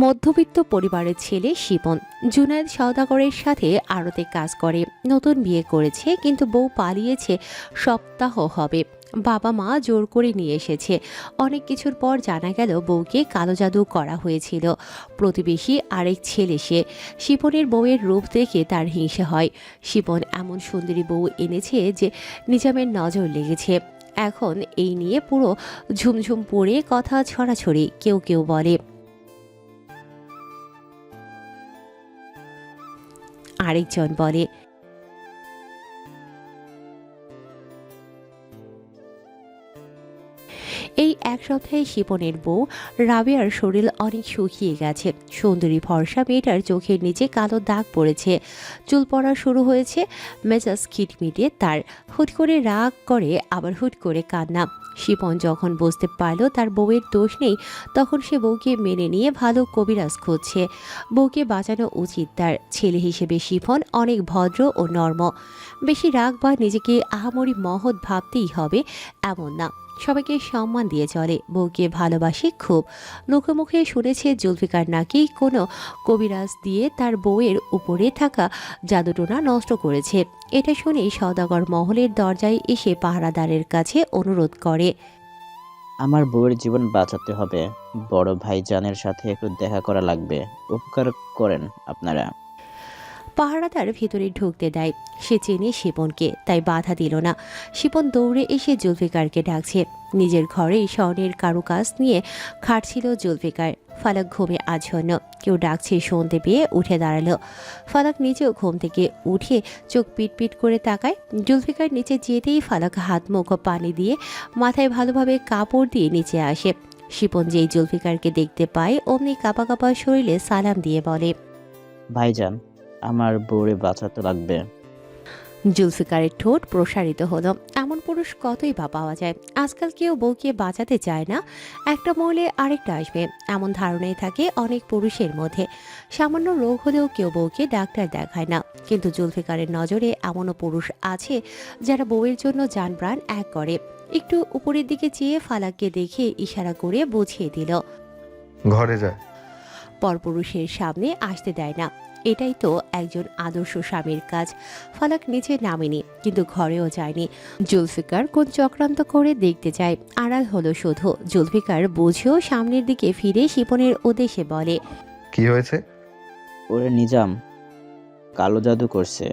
মধ্যবিত্ত পরিবারের ছেলে শিপন জুনায়েদ সওদাগরের সাথে আড়তে কাজ করে। নতুন বিয়ে করেছে, কিন্তু বউ পালিয়েছে সপ্তাহ হবে। বাবা মা জোর করে নিয়ে এসেছে। অনেক কিছুর পর জানা গেল বউকে কালো জাদু করা হয়েছিল। প্রতিবেশী আরেক ছেলে সে। শিপনের বউয়ের রূপ দেখে তার হিংসে হয়। শিপন এমন সুন্দরী বউ এনেছে যে নিজামের নজর লেগেছে। এখন এই নিয়ে পুরো ঝুমঝুম পড়ে কথা ছড়াছড়ি। কেউ কেউ বলে, আরেকজন বলে, এই এক সপ্তাহে শিপনের বউ রাবেয়ার শরীর অনেক শুকিয়ে গেছে। সুন্দরী ফর্সা মেয়েটার চোখের নিচে কালো দাগ পড়েছে, চুল পড়া শুরু হয়েছে, মেজাজ খিটমিটে তার। হুট করে রাগ করে, আবার হুট করে কান্না। শিপন যখন বুঝতে পারল তার বউয়ের দোষ নেই, তখন সে বউকে মেনে নিয়ে ভালো কবিরাজ খুঁজছে। বউকে বাঁচানো উচিত তার। ছেলে হিসেবে শিপন অনেক ভদ্র ও নর্ম। বেশি রাগ বা নিজেকে আহামরি মহৎ ভাবতেই হবে এমন না। সবাইকে সম্মান দিয়ে চলে, বউকে ভালোবাসে খুব। মুখে মুখে শুনেছে জুলফিকার নাকি কোনো কবিরাজ দিয়ে তার বউয়ের উপরে থাকা জাদুটোনা নষ্ট করেছে। এটা শুনেই সওদাগর মহলের দরজায় এসে পাহারাদারের কাছে অনুরোধ করে, আমার বউয়ের জীবন বাঁচাতে হবে, বড় ভাইজানের সাথে একটু দেখা করা লাগবে, উপকার করেন আপনারা। পাহারাদার ভিতরে ঢুকতে দেয়। সে চেনে শিপনকে, তাই বাধা দিল না। শিপন দৌড়ে এসে জুলফিকারকে ডাকছে। নিজের ঘরেই স্বর্ণের কারুকাজ নিয়ে খাটছিল জুলফিকার। ফালাক ঘুমে আচ্ছন্ন। কেউ ডাকছে শুনতে পেয়ে উঠে দাঁড়ালো। ফালাক নিজেও ঘুম থেকে উঠে চোখ পিটপিট করে তাকায়। জুলফিকার নিচে যেতেই ফালাক হাত মুখ পানি দিয়ে মাথায় ভালোভাবে কাপড় দিয়ে নিচে আসে। শিপন যেই জুলফিকারকে দেখতে পায় অমনি কাঁপা কাঁপা শরীরে সালাম দিয়ে বলে, ভাইজান, আমার বউরে বাঁচাতে লাগবে। জুলফিকারের ঠোঁট প্রসারিত হলো। এমন পুরুষ কতই বা পাওয়া যায়। আজকাল কেউ বউকে বাঁচাতে চায় না, একটা মরলে আরেকটা আসবে, এমন ধারণাই থাকে অনেক পুরুষের মধ্যে। সামান্য রোগ হলেও কেউ বউকে ডাক্তার দেখায় না। কিন্তু জুলফিকারের নজরে এমনও পুরুষ আছে যারা বউয়ের জন্য যান প্রাণ এক করে। একটু উপরের দিকে চেয়ে ফালাককে দেখে ইশারা করে বুঝিয়ে দিল। ঘরে যায়। পরপুরুষের সামনে আসতে দেয় না। এটাই তো একজন আদর্শ স্বামীর কাজ। ফালাক নিচে নামেনি, কিন্তু ঘরেও যায়নি। জুলফিকার কোন চক্রান্ত করে দেখতে চায়। আড়াল হলো শুধু। জুলফিকার বুঝেও সামনের দিকে ফিরে শিপনের উদ্দেশ্যে বলে, কি হয়েছে? ওরে নিজাম কালো জাদু করছে।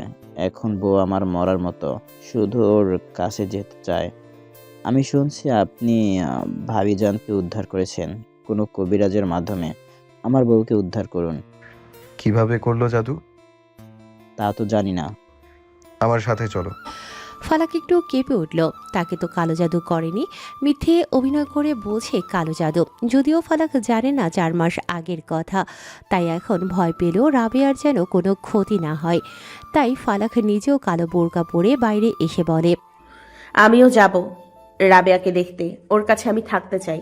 এখন বউ আমার মরার মতো, শুধু ওর কাছে যেতে চায়। আমি শুনছি আপনি ভাবিজানকে উদ্ধার করেছেন কোনো কবিরাজের মাধ্যমে। আমার বউকে উদ্ধার করুন। কিভাবে করলো জাদু? তা তো জানি না। আমার সাথে চলো। ফালাক একটু কেঁপে উঠল। তাকে তো কালো জাদু করেনি, মিথ্যে অভিনয় করে বলছে কালো জাদু। যদিও ফালাক জানে না 4 মাস আগের কথা, তাই এখন ভয় পেলেও রাবেয়ার যেন কোনো ক্ষতি না হয়। তাই ফালাক নিজেও কালো বোরকা পরে বাইরে এসে বলে, আমিও যাব রাবেয়াকে দেখতে, ওর কাছে আমি থাকতে চাই।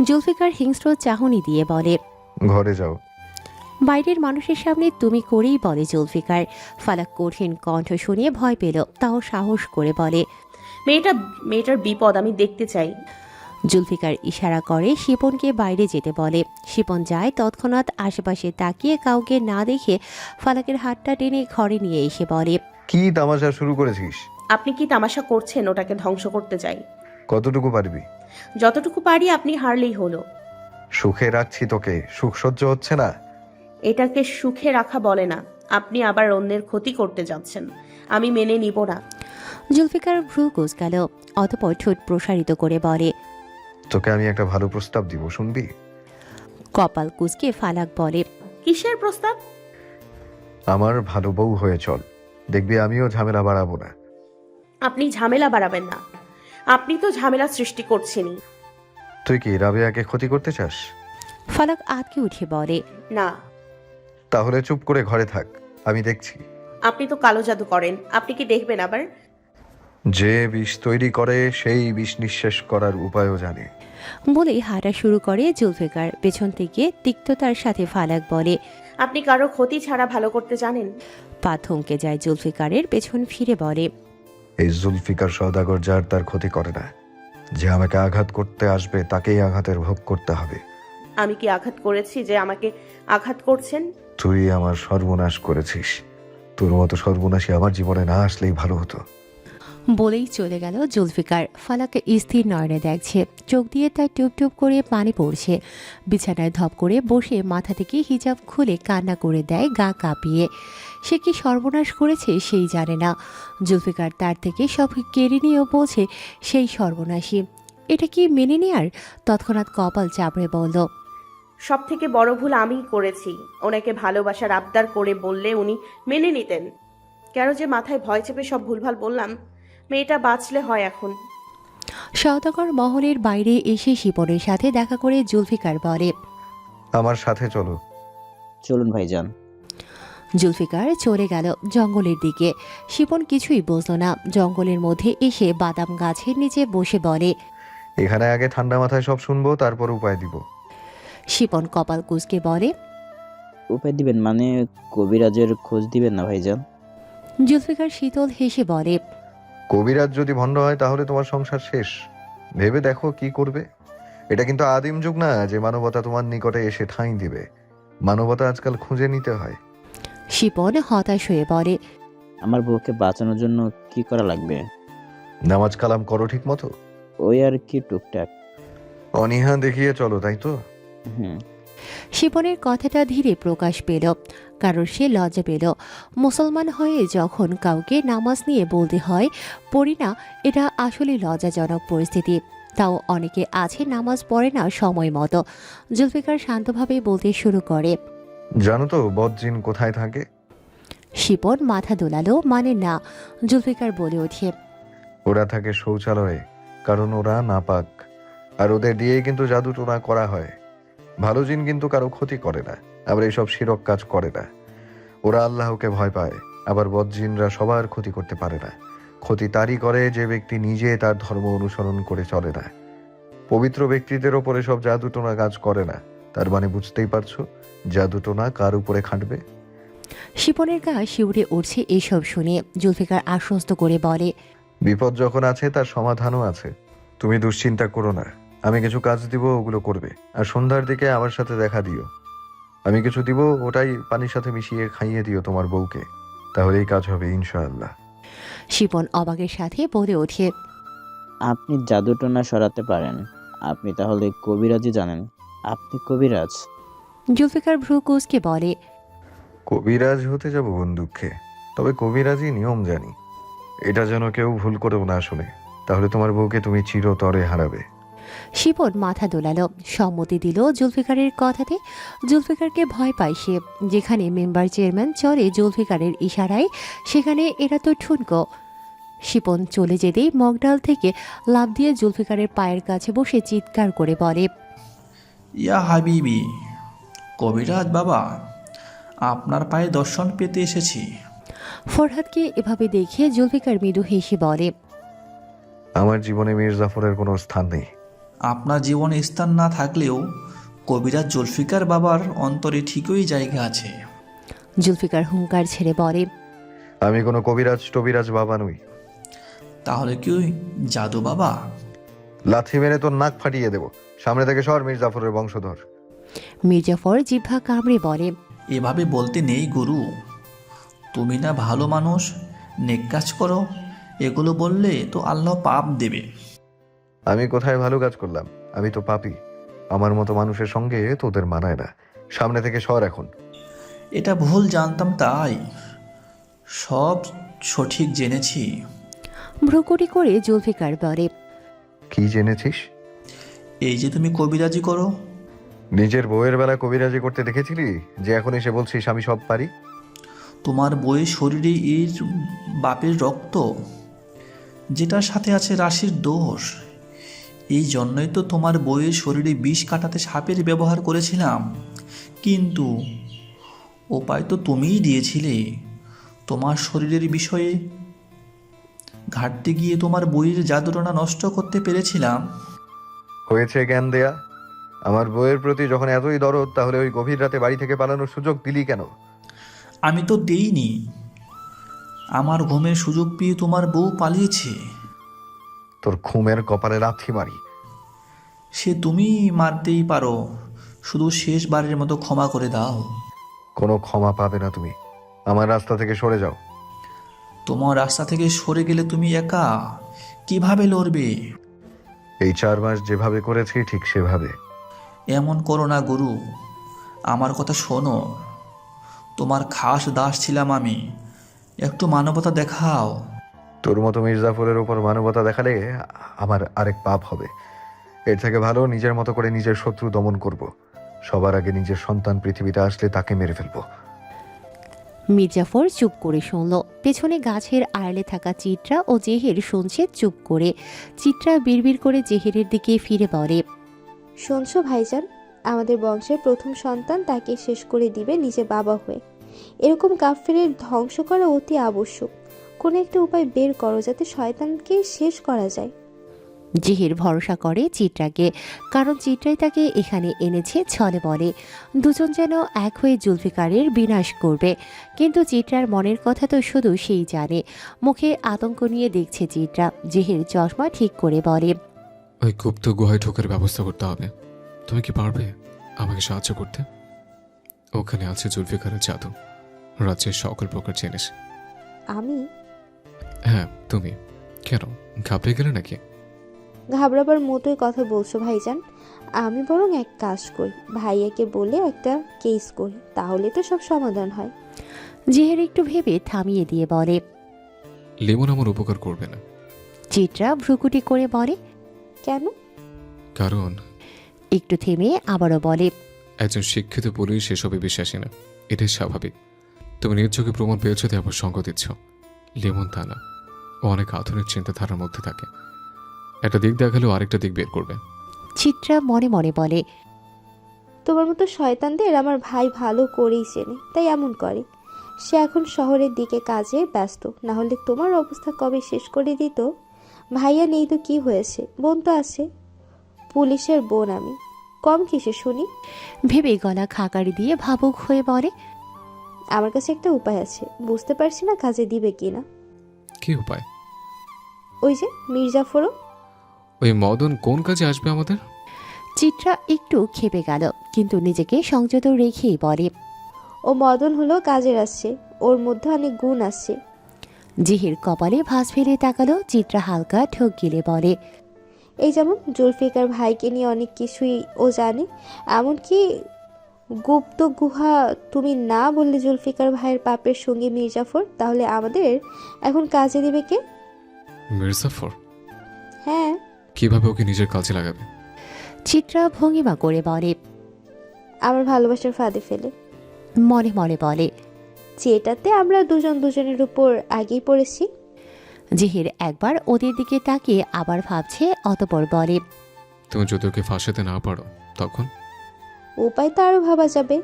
জুলফিকার হিংস্র চাহনি দিয়ে বলে, ঘরে যাও। বাইরের মানুষের সামনে তুমি করেই বলে জুলফিকার। ফালাক কঠিন কণ্ঠ শুনিয়ে ভয় পেল, তাও সাহস করে বলে, মেয়েটার বিপদ আমি দেখতে চাই। জুলফিকার ইশারা করে শিপনকে বাইরে যেতে বলে। শিপন যায়। তৎক্ষণাৎ আশেপাশে তাকিয়ে কাউকে না দেখে ফালাকের হাতটা টেনে ঘরে নিয়ে এসে বলে, কি তামাশা শুরু করেছিস? আপনি কি তামাশা করছেন? ওটাকে ধ্বংস করতে চাই। কতটুকু পারবি? যতটুকু পারি, আপনি হারলেই হলো। সুখে রাখছি তোকে, সুখ সহ্য হচ্ছে না। এটাকে সুখে রাখা বলে না। আপনি আবার অন্যের ক্ষতি করতে যাচ্ছেন, আমি মেনে নিব না। জুলফিকার ভ্রু কুঁচকাল, অতঃপর ঠোঁট প্রসারিত করে বলে, তোকে আমি একটা ভালো প্রস্তাব দিব, শুনবি? কপাল কুঁচকে ফালাক বলে, কিসের প্রস্তাব? আমার ভালো বউ হয়ে চল, দেখবি আমিও ঝামেলা বাড়াবো না। আপনি ঝামেলা বাড়াবেন না, আপনি তো ঝামেলা সৃষ্টি করছেনই। তুই কি রাবেয়াকে ক্ষতি করতে চাস? ফালাক আটকে উঠে বলে, না। তাহলে চুপ করে ঘরে থাক, আমি দেখছি। আপনি তো কালো জাদু করেন, আপনি কি দেখবেন আবার? যে বিষ তৈরি করে সেই বিষ নিঃশেষ করার উপায়ও জানে। বলেই হাঁটা শুরু করে জুলফিকার। পেছন থেকে তিক্ততার সাথে ফালাক বলে, আপনি কারো ক্ষতি ছাড়া ভালো করতে জানেন? পা থমকে যায় জুলফিকারের। পেছন ফিরে বলে, এই জুলফিকার সওদাগর যার তার ক্ষতি করে না, যে আমাকে আঘাত করতে আসবে তাকেই আঘাতের ভোগ করতে হবে। আমি কি আঘাত করেছি যে আমাকে আঘাত করছেন? তুই আমার সর্বনাশ করেছিস। তোর মতো সর্বনাশী আমার জীবনে না আসলেই ভালো হতো। বলেই চলে গেল জুলফিকার। ফালাক স্থির নয়নে দেখছে, চোখ দিয়ে তার টুপ টুপ করে পানি পড়ছে। বিছানায় ধপ করে বসে মাথা থেকে হিজাব খুলে কান্না করে দেয় গা কাঁপিয়ে। সে কি সর্বনাশ করেছে সেই জানে না। জুলফিকার তার থেকে সব কেড়ে নিয়েও বলছে সেই সর্বনাশী। এটা কি মেনে নেয়ার? তৎক্ষণাৎ কপাল চাপড়ে বলল, সব থেকে বড় ভুল আমিই করেছি। ওনাকে ভালোবাসার আবদার করে বললে উনি মেনে নিতেন। কেন যে মাথায় ভয় চেপে সব ভুলভাল বললাম। মেয়েটা বাঁচলে হয় এখন। সওদাগর মহলের বাইরে এসে শিপনের সাথে দেখা করে জুলফিকার বলে, আমার সাথে চলো। চলুন ভাইজান। জুলফিকার চলে গেল জঙ্গলের দিকে। শিপন কিছুই বুঝল না। জঙ্গলের মধ্যে এসে বাদাম গাছের নিচে বসে বলে, এখানে আগে ঠান্ডা মাথায় সব শুনবো, তারপর উপায় দিব। শিপন কপাল কুঁচকে বলে, উপায় দিবেন মানে কবিরাজের খোঁজ দিবেন না ভাইজান? জুলফিকার শীতল হেসে বলে, কবিরাজ যদি ভণ্ড হয় তাহলে তোমার সংসার শেষ। ভেবে দেখো কি করবে। এটা কিন্তু আদিম যুগ না যে মানবতা তোমার নিকটে এসে ঠাঁই দিবে। মানবতা আজকাল খুঁজে নিতে হয়। শিপন হতাশ হয়ে বলে, আমার বউকে বাঁচানোর জন্য কি করা লাগবে? নামাজ কালাম করো ঠিক মতো। ওই আর কি টুকটাক। অনীহা দেখিয়ে চলো, তাই তো? হুম। শিপনের কথাটা ধীরে প্রকাশ পেল, কারণ সে লজ্জা পেল। মুসলমান হয়ে যখন কাউকে নামাজ নিয়ে বলতে হয় পড়ি না, এটা আসলে লজ্জাজনক পরিস্থিতি। তাও অনেকে আছে নামাজ পড়ে না সময় মতো। জুলফিকার শান্তভাবে বলতে শুরু করে, জানো তো বদজিন কোথায় থাকে? শিপন মাথা দোলালো, মানে না। জুলফিকার বলে ওঠে, ওরা থাকে শৌচালয়ে, কারণ ওরা নাপাক। আর ওদের দিয়েই কিন্তু জাদু টোনা করা হয়। ভালো জিন কিন্তু কারো ক্ষতি করে না, আবার এইসব শিরক কাজ করে না। ওরা আল্লাহকে ভয় পায়। আবার বদজিনরা সবার ক্ষতি করতে পারে না। ক্ষতি তারই করে যে ব্যক্তি নিজে তার ধর্ম অনুসরণ করে চলে না। পবিত্র ব্যক্তিদের ওপরে সব জাদু টোনা কাজ করে না। তার মানে বুঝতেই পারছো জাদু টোনা কার উপরে খাটবে। শিপনের গা শিউরে উঠছে এসব শুনে। জুলফিকার আশ্বস্ত করে বলে, বিপদ যখন আছে তার সমাধানও আছে। তুমি দুশ্চিন্তা করো না। আমি কিছু কাজ দিব, ওগুলো করবে। আর সন্ধ্যার দিকে আমার সাথে দেখা দিও। আমি কিছু দিব, ওটাই পানির সাথে মিশিয়ে খাইয়ে দিও তোমার বউকে। তাহলেই কাজ হবে ইনশাআল্লাহ। শিপন অবাকের সাথে বলে ওঠে, আপনি জাদুটোনা সরাতে পারেন। আপনি তাহলে কবিরাজি জানেন? আপনি কবিরাজ? জুলফিকার ভ্রু কুঁচকে বলে, কবিরাজ হতে যাব কোন দুঃখে। তবে কবিরাজি নিয়ম জানি। এটা যেন কেউ ভুল করেও না শুনে, তাহলে তোমার বউকে তুমি চিরতরে হারাবে। শিপন মাথা দোলালো, সম্মতি দিল জুলফিকারের কথাতে। জুলফিকারকে ভয় পায় সে। যেখানে মেম্বার চেয়ারম্যান চলে জুলফিকারের ইশারায়, সেখানে এরা তো ঠুনকো। শিপন চলে যেতেই মগডাল থেকে লাফ দিয়ে জুলফিকারের পায়ের কাছে বসে চিৎকার করে বলে, ইয়া হাবিবি, কবিরাজ বাবা, আপনার পায়ে দর্শন পেতে এসেছি। ফরহাদকে এভাবে দেখে জুলফিকার মৃদু হেসে বলে, আমার জীবনে মীর জাফরের কোনো স্থান নেই। আপনার জীবনে স্থান না থাকলেও কবিরাজ জুলফিকার বাবার অন্তরে ঠিকই জায়গা আছে। জুলফিকার হুঙ্কার ছেড়ে বলে, আমি কোনো কবিরাজ টবিরাজ বাবা নই। তাহলে কি জাদু বাবা? লাথি মেরে তোর নাক ফাটিয়ে দেব। সামনে থেকে সর মীর জাফরের বংশধর। মির্জাফর জিহ্বা কামড়ে বলে, এভাবে বলতে নেই গুরু। তুমি না ভালো মানুষ, নেক কাজ করো, এগুলো বললে তো আল্লাহ পাপ দেবে। আমি কোথায় ভালো কাজ করলাম? আমি তো পাপী। আমার মতো মানুষের সঙ্গে তোদের মানায় না। সামনে থেকে সর এখন। এটা ভুল জানতাম, তাই সব সঠিক জেনেছি। ভ্রুকুটি করে জুলফিকার বলে, কি জেনেছিস? এই যে তুমি কবিরাজি করো, নিজের বউয়ের বেলা কবিরাজি করতে দেখেছিলি যে এখন এসে বলছিস আমি সব পারি? তোমার বইয়ের শরীরে এর বাপের রক্ত, যেটার সাথে আছে রাশির দোষ। এই জন্যই তো তোমার বইয়ের শরীরে বিষ কাটাতে সাপের ব্যবহার করেছিলাম। কিন্তু উপায় তো তুমিই দিয়েছিলে। তোমার শরীরের বিষয়ে ঘাটতে গিয়ে তোমার বইয়ের জাদুটনা নষ্ট করতে পেরেছিলাম। হয়েছে জ্ঞান দেয়া। আমার বউয়ের প্রতি যখন এতই দরদ, তাহলে ওই গভীর রাতে বাড়ি থেকে পালানোর সুযোগ দিলি কেন? আমি তো দেইনি। আমার ঘুমের সুযোগ পেয়ে তোমার বউ পালিয়েছে। তোর ঘুমের কপালে লাথি মারি। সে তুমি মারতেই পারো, শুধু শেষবারের মতো ক্ষমা করে দাও। কোনো ক্ষমা পাবে না তুমি। আমার রাস্তা থেকে সরে যাও। তোমার রাস্তা থেকে সরে গেলে তুমি একা কিভাবে লড়বে? এই 4 মাস যেভাবে করেছি ঠিক সেভাবে। এমন করো না গুরু, আমার কথা শোনো। তোমার খাস দাস ছিলাম আমি, একটু মানবতা দেখাও। তোর মতো মির্জাফরের উপর মানবতা দেখালে আমার আরেক পাপ হবে। এর থেকে ভালো নিজের মতো করে নিজের শত্রু দমন করব। সবার আগে নিজের সন্তান পৃথিবীতে আসলে তাকে মেরে ফেলবো। মির্জাফর চুপ করে শুনল। পেছনে গাছের আড়ালে থাকা চিত্রা ও জেহের শুনছে চুপ করে। চিত্রা বিড়বিড় করে জেহেরের দিকে ফিরে বলে, শুনছো ভাইজান, আমাদের বংশের প্রথম সন্তান তাকে শেষ করে দিবে নিজে বাবা হয়ে। এরকম কাফেরের ধ্বংস করা অতি আবশ্যক। কোনো একটা উপায় বের করো যাতে শয়তানকে শেষ করা যায়। জেহের ভরসা করে চিত্রাকে, কারণ চিত্রাই তাকে এখানে এনেছে ছলে বলে। দুজন যেন এক হয়ে জুলফিকারের বিনাশ করবে। কিন্তু চিত্রার মনের কথা তো শুধু সেই জানে। মুখে আতঙ্ক নিয়ে দেখছে চিত্রা। জেহের চশমা ঠিক করে বলে, ওই গুপ্ত গুহায় ঢোকার ব্যবস্থা করতে হবে। তুমি কি পারবে আমাকে সাহায্য করতে? ওখানে আছে জুলফিকারের জাদু, রাজ্যের সকল প্রকার জিনিস। আমি? হ্যাঁ তুমি। কেন, ঘাবড়ে গেলে নাকি? ঘাবড়াবার মতোই কথা বলছো ভাইজান। আমি বরং এক কাজ করি, ভাইয়াকে বলে একটা কেস করি, তাহলে তো সব সমাধান হয়। জেহের একটু ভেবে থামিয়ে দিয়ে বলে, লেমন আমার উপকার করবে না। চিত্রা ভ্রুকুটি করে বলে, কেন? কারণ একটু থেমে আবারও বলে, একজন শিক্ষিত পুলিশ সেসবে বিশ্বাসী না, এটাই স্বাভাবিক। তুমি নিজ চোখে প্রমাণ পেয়েছো, তাই আবার সঙ্গ দিচ্ছ। লেমন তা না, ও অনেক আধুনিক চিন্তাধারার মধ্যে থাকে। একটা দিক দেখালেও আরেকটা দিক বের করবে। চিত্রা মনে মনে বলে, তোমার মতো শয়তানদের আমার ভাই ভালো করেই চেনে, তাই এমন করে। সে এখন শহরের দিকে কাজে ব্যস্ত, না হলে তোমার অবস্থা কবে শেষ করে দিত। ভাইয়া নেই তো কি হয়েছে, বোন তো আছে। পুলিশের বোন আমি, কম কিসে শুনি। ভেবে গলা খাকারি দিয়ে ভাবুক হয়ে বলে, আমার কাছে একটা উপায় আছে, বুঝতে পারছি না কাজে দিবে কিনা। কি উপায়? ওই যে মির্জাফরও। ওই মদন কোন কাজে আসবে আমাদের? চিত্রা একটু খেপে গেল, কিন্তু নিজেকে সংযত রেখেই বলে, ও মদন হলো কাজের আসছে, ওর মধ্যে অনেক গুণ আসছে। জিহির কপালে ভাঁজ ফেলে তাকালো। চিত্রা হালকা ঠোক গিলে বলে, এই যেমন জুলফিকার ভাইকে নিয়ে অনেক কিছুই ও জানে, এমনকি গুপ্ত গুহা। তুমি না বললে জুলফিকার ভাইয়ের পাপের সঙ্গী মির্জাফর, তাহলে আমাদের এখন কাজে দিবে কে? মির্জাফর? হ্যাঁ। কিভাবে ওকে নিজের কাজে লাগাবে? চিত্রা ভঙ্গিমা করে বলে, আমার ভালোবাসার ফাঁদে ফেলে। মনে মনে বলে, যেটাতে আমরা দুজন দুজনের উপর আগেই পড়েছি। জিহির একবার ওদের দিকে তাকিয়ে আবার ভাবছে, অতপর বলে, তুমি যদি ওকে ফাঁসাতে না পারো তখন? উপায় তো আরও ভাবা যাবে।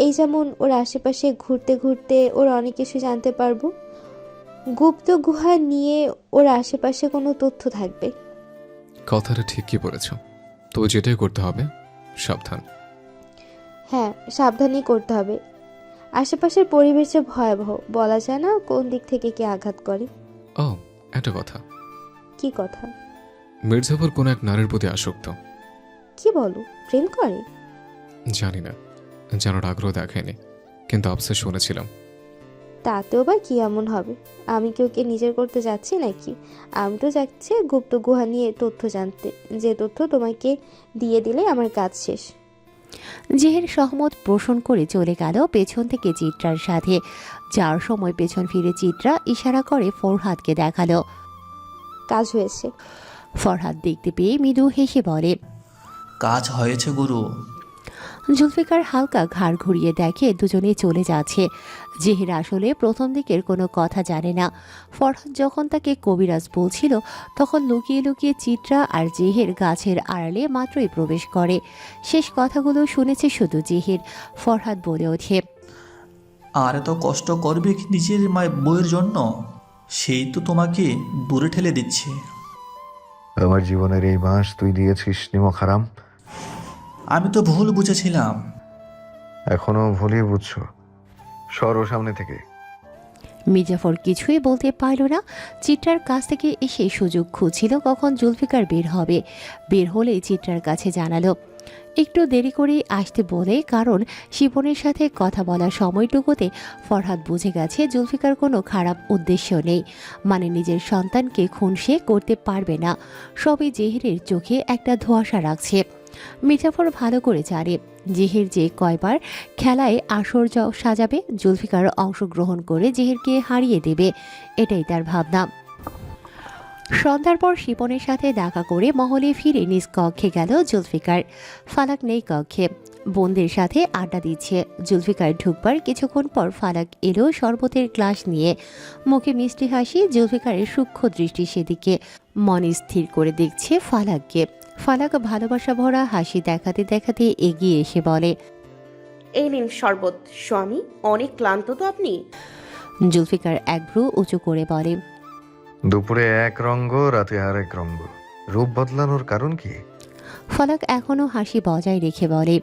এই যেমন ওর আশেপাশে ঘুরতে ঘুরতে ওর অনেক কিছু জানতে পারবো। গুপ্ত গুহা নিয়ে ওর আশেপাশে কোনো তথ্য থাকবে। কথাটা ঠিকই বলেছ, তো যেটাই করতে হবে সাবধান। হ্যাঁ, সাবধানই করতে হবে। আশেপাশের পরিবেশ যে ভয়াবহ, বলা যায় না কোন দিক থেকে কে আঘাত করে। ও, একটা কথা। কি কথা? মির্জাফর কোন এক নারীর প্রতি আসক্ত। কি বলো, প্রেম করে? জানি না, জানার আগ্রহ দেখায়নি, কিন্তু আফসোস শুনেছিলাম। তাতেও বা কি এমন হবে? আমি কি ওকে নিজের করতে যাচ্ছি নাকি? আমি তো যাচ্ছি গুপ্ত গুহা নিয়ে তথ্য জানতে, যে তথ্য তোমাকে দিয়ে দিলে আমার কাজ শেষ। জিহির সহমত পোষণ করে চলে গেল পেছন থেকে চিত্রার সাথে। যার সময় পেছন ফিরে চিত্রা ইশারা করে ফরহাদকে দেখালো। কাজ হয়েছে। ফরহাদ দেখতে পেয়ে মৃদু হেসে বলে, কাজ হয়েছে গুরু। জুলফিকার হালকা ঘাড় ঘুরিয়ে দেখে দুজনেই চলে যাচ্ছে। জিহির আসলে প্রথম দিকের কোনো কথা জানে না। ফরহাদ যখন তাকে কবিরাজ বলছিল, তখন লুকিয়ে লুকিয়ে চিত্রা আর জিহির গাছের আড়ালে মাত্রই প্রবেশ করে। শেষ কথাগুলো শুনেছে শুধু জিহির। ফরহাদ বলে ওঠে, আর এত কষ্ট করবে কি নিজের বইয়ের জন্য? সেই তো তোমাকে দূরে ঠেলে দিচ্ছে। আমার জীবনের এই মাস তুই দিয়েছিস নিমক হারাম। আমি তো ভুল বুঝেছিলাম। এখনো ভুলই বুঝছো। সরো সামনে থেকে। মির্জাফর কিছুই বলতে পারল না। চিত্রার কাছ থেকে এসে সুযোগ খুঁজছিল কখন জুলফিকার বের হবে। বের হলেই চিত্রার কাছে জানালো একটু দেরি করেই আসতে বলে, কারণ শিপনের সাথে কথা বলার সময়টুকুতে ফরহাদ বুঝে গেছে জুলফিকার কোনো খারাপ উদ্দেশ্য নেই, মানে নিজের সন্তানকে খুন সে করতে পারবে না। সবই জেহেরের চোখে একটা ধোঁয়াশা রাখছে। মির্জাফর ভালো করে জানে জেহের যে কয়বার খেলায় আসর সাজাবে, জুলফিকার অংশগ্রহণ করে জেহেরকে হারিয়ে দেবে, এটাই তার ভাবনা। সন্ধ্যার পর শিপনের সাথে দেখা করে মহলে ফিরে নিজ কক্ষে গেল জুলফিকার। ফালাক নেই কক্ষে, বোনদের সাথে আড্ডা দিচ্ছে। জুলফিকার ঢুকবার কিছুক্ষণ পর ফালাক এলো শরবতের গ্লাস নিয়ে। মুখে মিষ্টি হাসি, জুলফিকারের সূক্ষ্ম দৃষ্টি সেদিকে। মন স্থির করে দেখছে ফালাককে। ফালাক ভালোবাসা ভরা হাসি দেখাতে দেখাতে এগিয়ে এসে বলে, এই নিন শরবত স্বামী, অনেক ক্লান্ত তো আপনি। জুলফিকার এক ভ্রু উঁচু করে বলে, দুপুরে এক রঙ্গ, রাতে আর এক রঙ্গ। রূপ বদলানোর কারণ কি? ফালাক এখনো হাসি বজায় রেখে বলে,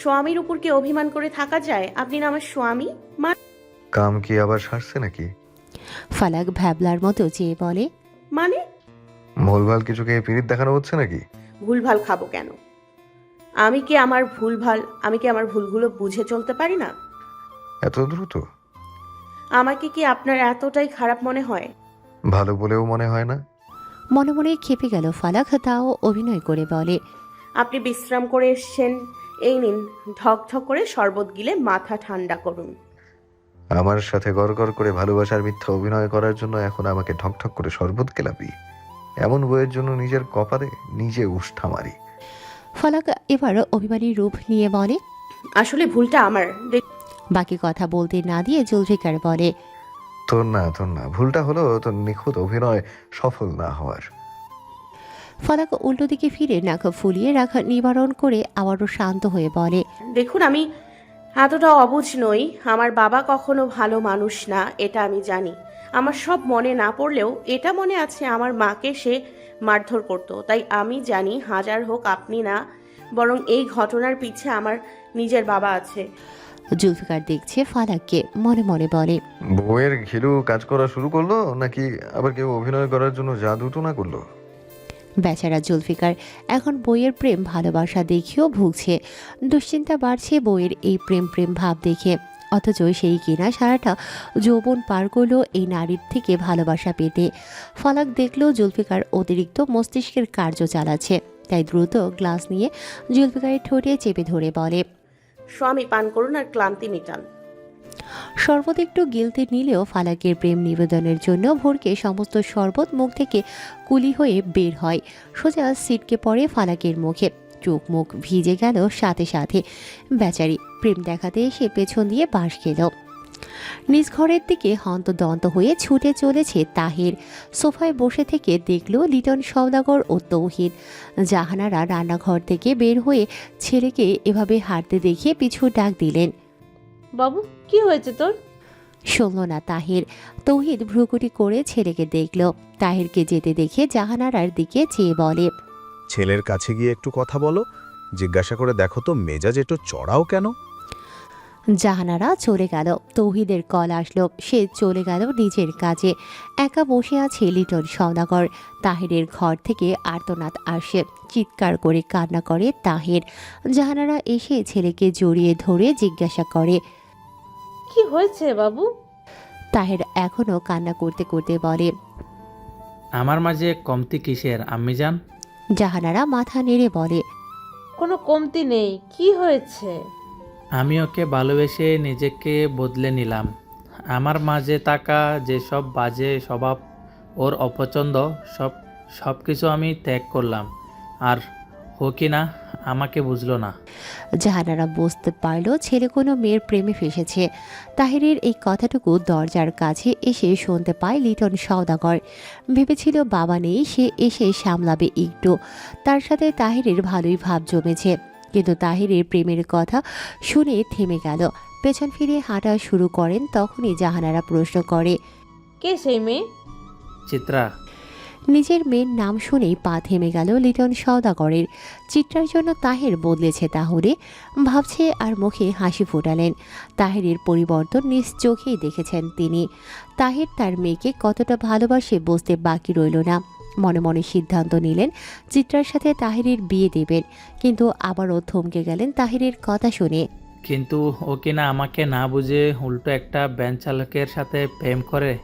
স্বামীর উপর কি অভিমান করে থাকা যায়? আপনি না আমার স্বামী। কাম কি আবার সারছে নাকি? ফালাক ভ্যাবলার মতো চেয়ে বলে, মানে ভুলভাল কিছুকে পীড়িত দেখানো হচ্ছে নাকি? ভুলভাল খাবো কেন? আমি কি আমার ভুলগুলো বুঝে চলতে পারি না? এত দ্রুত? আমাকে কি আপনার এতটাই খারাপ মনে হয়? ভালো বলেও মনে হয় না। মনে মনে খেপে গেল ফালাক, তাও অভিনয় করে বলে, আপনি বিশ্রাম করে এসছেন, এই নিন ঢক ঢক করে শরবত গিলে মাথা ঠান্ডা করুন। আমার সাথে গড়গড় করে ভালোবাসার মিথ্যা অভিনয় করার জন্য এখন আমাকে ঠকঠক করে শরবত খেলাবি? এমন বইয়ের জন্য নিজের কপালে নিজে উষ্ঠা মারি। ফালাক এবার অভিমানী রূপ নিয়ে বলে, আসলে ভুলটা আমার। বাকি কথা বলতে না দিয়ে জুলফিকার বলে, তোর না ভুলটা হলো তোর নিখুঁত অভিনয় সফল না হওয়ার। ফালাক উল্টো দিকে ফিরে নাক ফুলিয়ে রাখা নিবারণ করে আবারও শান্ত হয়ে বলে, দেখুন, আমি এতটা অবুঝ নই। আমার বাবা কখনো ভালো মানুষ না, এটা আমি জানি। আমার সব মনে না পড়লেও এটা মনে আছে আমার মাকে সে মারধর করত। তাই আমি জানি হাজার হোক আপনি না, বরং এই ঘটনার পিছে আমার নিজের বাবা আছে। জুলফিকার দেখছে ফালাককে, মনে মনে বলে, বউয়ের ঘিলু কাজ করা শুরু করলো নাকি আবার কেউ অভিনয় করার জন্য জাদু টোনা করলো? বেচারা জুলফিকার এখন বইয়ের প্রেম ভালোবাসা দেখিও ভুগছে। দুশ্চিন্তা বাড়ছে বইয়ের এই প্রেম প্রেম ভাব দেখে। অথচ সেই কিনা সারাটা যৌবন পার করলো এই নারীর থেকে ভালোবাসা পেতে। ফালাক দেখলো জুলফিকার অতিরিক্ত মস্তিষ্কের কার্য চালাচ্ছে, তাই দ্রুত গ্লাস নিয়ে জুলফিকারের ঠোঁটে চেপে ধরে বলে, স্বামী পান করুন আর ক্লান্তি মিটান। শরবত একটু গিলতে নিলেও ফালাকের প্রেম নিবেদনের জন্য ভোরকে সমস্ত শরবত মুখ থেকে কুলি হয়ে বের হয়, সোজা সিটকে পড়ে ফালাকের মুখে। চোখ মুখ ভিজে গেল সাথে সাথে। বেচারি প্রেম দেখাতে এসে পেছন দিয়ে বাঁশ খেল। নিজ ঘরের দিকে হন্তদন্ত হয়ে ছুটে চলেছে তাহির। সোফায় বসে থেকে দেখল লিটন সওদাগর ও তৌহিদ। জাহানারা রান্নাঘর থেকে বের হয়ে ছেলেকে এভাবে হাঁটতে দেখে পিছু ডাক দিলেন। বাবু, কি হয়েছে তোর? শুনল না তাহির। তৌহিদ ভ্রুকুটি করে ছেলেকে দেখল। তাহিরকে যেতে দেখে জাহানারার দিকে চেয়ে বলে, ছেলের কাছে গিয়ে একটু কথা বলো, জিজ্ঞাসা করে দেখো তো মেজাজ একটু চড়াও কেন। জাহানারা চলে গেল। তৌহিদের কল আসলো, সে চলে গেল নিজের কাজে। একা বসে আছে লিটন সওদাগর। তাহিরের ঘর থেকে আর্তনাদ আসে, চিৎকার করে কান্না করে তাহির। জাহানারা এসে ছেলেকে জড়িয়ে ধরে জিজ্ঞাসা করে, কি হয়েছে বাবু? তাহির এখনো কান্না করতে করতে বলে, আমার মাঝে কমতি কিসের আম্মিজান? জাহানারা মাথা নেড়ে বলে, কোনো কমতি নেই, কি হয়েছে? আমি ওকে ভালোবেসে নিজেকে বদলে নিলাম। আমার মাঝে থাকা যেসব বাজে স্বভাব, ওর অপছন্দ, সব কিছু আমি ত্যাগ করলাম। আর ও কি না আমাকে বুঝলো না। জাহানারা বুঝতে পারল ছেলে কোনো মেয়ের প্রেমে ফেসেছে। তাহিরের এই কথাটুকু দরজার কাছে এসে শুনতে পায় লিটন সওদাগর। ভেবেছিল বাবা নেই, সে এসে সামলাবে একটু। তার সাথে তাহিরের ভালোই ভাব জমেছে, কিন্তু তাহিরের প্রেমের কথা শুনে থেমে গেল। পেছন ফিরে হাঁটা শুরু করেন। তখনই জাহানারা প্রশ্ন করে, কে সেই মেয়ে? চিত্রা। নিজের মেয়ের নাম শুনেই পা থেমে গেল লিটন সওদাগরের। চিত্রার জন্য তাহের বদলেছে তাহলে ভাবছে আর মুখে হাসি ফোটালেন। তাহেরের পরিবর্তন নিজ চোখেই দেখেছেন তিনি। তাহের তার মেয়েকে কতটা ভালোবাসে বুঝতে বাকি রইল না। মনে মনে সিদ্ধান্ত নিলেন চিত্রার সাথে তাহেরের বিয়ে দেবেন, কিন্তু আবারও থমকে গেলেন তাহেরের কথা শুনে। কিন্তু ও কিনা আমাকে না বুঝে উল্টো একটা ভ্যান চালকের সাথে প্রেম করে।